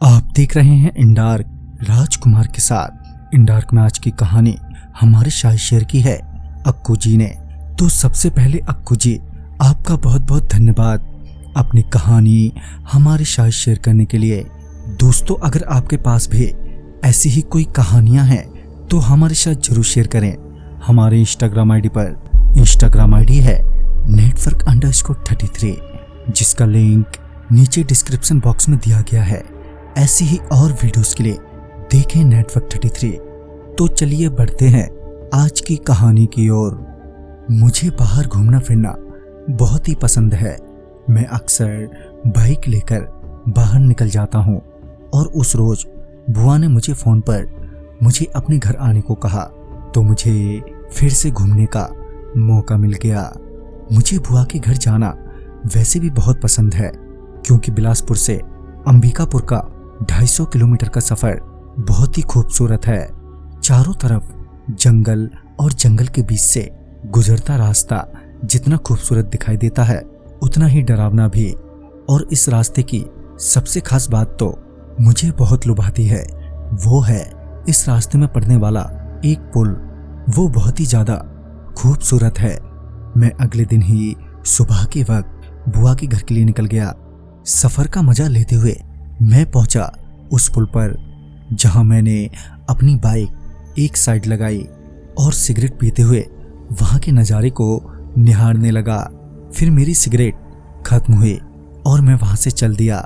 आप देख रहे हैं इंडार्क राजकुमार के साथ। इंडार्क में आज की कहानी हमारे शायद शेयर की है अक्कू जी ने। तो सबसे पहले अक्कू जी, आपका बहुत बहुत धन्यवाद अपनी कहानी हमारे शायद शेयर करने के लिए। दोस्तों, अगर आपके पास भी ऐसी ही कोई कहानियां हैं तो हमारे साथ जरूर शेयर करें। हमारे इंस्टाग्राम आईडी पर इंस्टाग्राम आईडी है network_33, जिसका लिंक नीचे डिस्क्रिप्शन बॉक्स में दिया गया है। ऐसी ही और वीडियोस के लिए देखें network33। तो चलिए बढ़ते हैं आज की कहानी की ओर। मुझे बाहर घूमना फिरना बहुत ही पसंद है। मैं अक्सर बाइक लेकर बाहर निकल जाता हूँ और उस रोज बुआ ने मुझे फोन पर मुझे अपने घर आने को कहा, तो मुझे फिर से घूमने का मौका मिल गया। मुझे बुआ के घर जाना वैसे भी बहुत पसंद है, क्योंकि बिलासपुर से अंबिकापुर का 250 किलोमीटर का सफर बहुत ही खूबसूरत है। चारों तरफ जंगल और जंगल के बीच से गुजरता रास्ता जितना खूबसूरत दिखाई देता है उतना ही डरावना भी। और इस रास्ते की सबसे खास बात तो मुझे बहुत लुभाती है, वो है इस रास्ते में पड़ने वाला एक पुल। वो बहुत ही ज्यादा खूबसूरत है। मैं अगले दिन ही सुबह के वक्त बुआ के घर के लिए निकल गया। सफर का मजा लेते हुए मैं पहुंचा उस पुल पर, जहां मैंने अपनी बाइक एक साइड लगाई और सिगरेट पीते हुए वहां के नज़ारे को निहारने लगा। फिर मेरी सिगरेट खत्म हुई और मैं वहां से चल दिया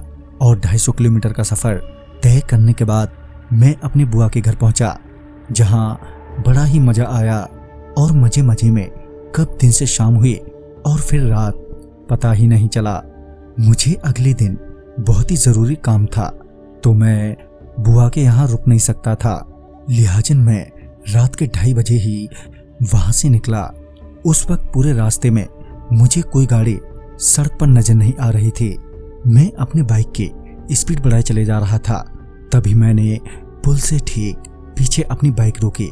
और 250 किलोमीटर का सफर तय करने के बाद मैं अपनी बुआ के घर पहुंचा, जहां बड़ा ही मजा आया। और मजे मजे में कब दिन से शाम हुई और फिर रात पता ही नहीं चला। मुझे अगले दिन बहुत ही जरूरी काम था, तो मैं बुआ के यहाँ रुक नहीं सकता था। लिहाजन मैं रात के 2:30 बजे ही वहां से निकला। उस वक्त पूरे रास्ते में मुझे कोई गाड़ी सड़क पर नजर नहीं आ रही थी। मैं अपने बाइक की स्पीड बढ़ाए चले जा रहा था। तभी मैंने पुल से ठीक पीछे अपनी बाइक रोकी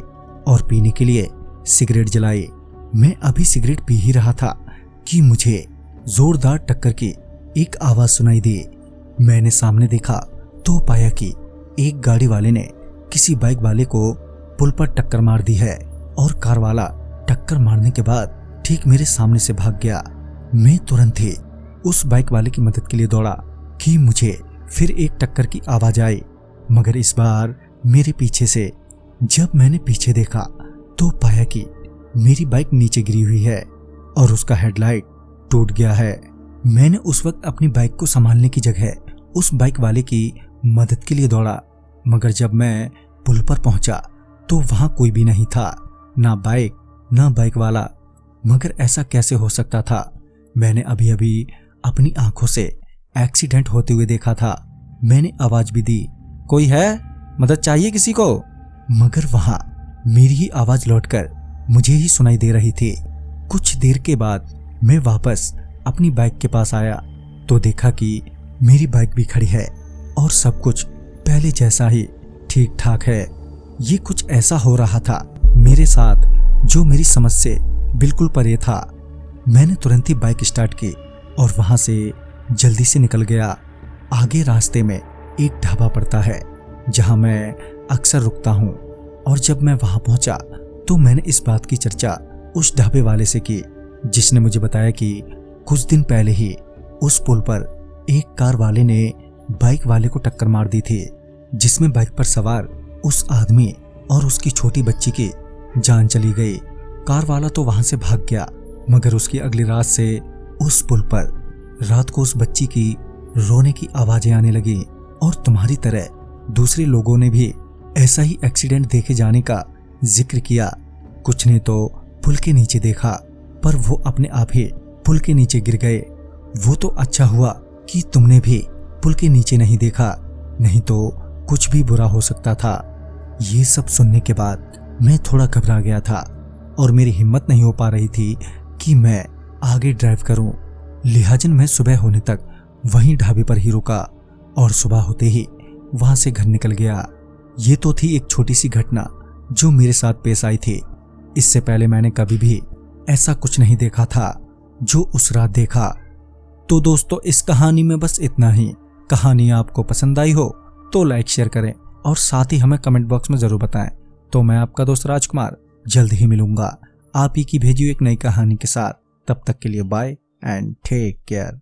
और पीने के लिए सिगरेट जलाई। मैं अभी सिगरेट पी ही रहा था कि मुझे जोरदार टक्कर की एक आवाज सुनाई दी। मैंने सामने देखा तो पाया कि एक गाड़ी वाले ने किसी बाइक वाले को पुल पर टक्कर मार दी है और कार वाला टक्कर मारने के बाद ठीक मेरे सामने से भाग गया। मैं तुरंत ही उस बाइक वाले की मदद के लिए दौड़ा कि मुझे फिर एक टक्कर की आवाज आई, मगर इस बार मेरे पीछे से। जब मैंने पीछे देखा तो पाया कि मेरी बाइक नीचे गिरी हुई है और उसका हेडलाइट टूट गया है। मैंने उस वक्त अपनी बाइक को संभालने की जगह उस बाइक वाले की मदद के लिए दौड़ा, मगर जब मैं पुल पर पहुंचा तो वहां कोई भी नहीं था, ना बाइक ना बाइक वाला। मगर ऐसा कैसे हो सकता था? मैंने अभी अभी अपनी आंखों से एक्सीडेंट होते हुए देखा था। मैंने आवाज भी दी, कोई है, मदद चाहिए किसी को? मगर वहां मेरी ही आवाज लौटकर मुझे ही सुनाई दे रही थी। कुछ देर के बाद मैं वापस अपनी बाइक के पास आया तो देखा कि मेरी बाइक भी खड़ी है और सब कुछ पहले जैसा ही ठीक ठाक है। ये कुछ ऐसा हो रहा था मेरे साथ जो मेरी समझ से बिल्कुल परे था। मैंने तुरंत ही बाइक स्टार्ट की और वहां से जल्दी से निकल गया। आगे रास्ते में एक ढाबा पड़ता है जहां मैं अक्सर रुकता हूं, और जब मैं वहां पहुंचा तो मैंने इस बात की चर्चा उस ढाबे वाले से की, जिसने मुझे बताया कि कुछ दिन पहले ही उस पुल पर एक कार वाले ने बाइक वाले को टक्कर मार दी थी, जिसमें बाइक पर सवार उस आदमी और उसकी छोटी बच्ची की जान चली गई। कार वाला तो वहां से भाग गया, मगर उसकी अगली रात से उस पुल पर रात को उस बच्ची की रोने की आवाजें आने लगी। और तुम्हारी तरह दूसरे लोगों ने भी ऐसा ही एक्सीडेंट देखे जाने का जिक्र किया। कुछ ने तो पुल के नीचे देखा, पर वो अपने आप ही पुल के नीचे गिर गए। वो तो अच्छा हुआ कि तुमने भी पुल के नीचे नहीं देखा, नहीं तो कुछ भी बुरा हो सकता था। ये सब सुनने के बाद मैं थोड़ा घबरा गया था और मेरी हिम्मत नहीं हो पा रही थी कि मैं आगे ड्राइव करूं। लिहाजन मैं सुबह होने तक वहीं ढाबे पर ही रुका और सुबह होते ही वहां से घर निकल गया। ये तो थी एक छोटी सी घटना जो मेरे साथ पेश आई थी। इससे पहले मैंने कभी भी ऐसा कुछ नहीं देखा था जो उस रात देखा। तो दोस्तों, इस कहानी में बस इतना ही। कहानी आपको पसंद आई हो तो लाइक शेयर करें और साथ ही हमें कमेंट बॉक्स में जरूर बताएं। तो मैं आपका दोस्त राजकुमार जल्द ही मिलूंगा आप ही की भेजी हुई एक नई कहानी के साथ। तब तक के लिए बाय एंड टेक केयर।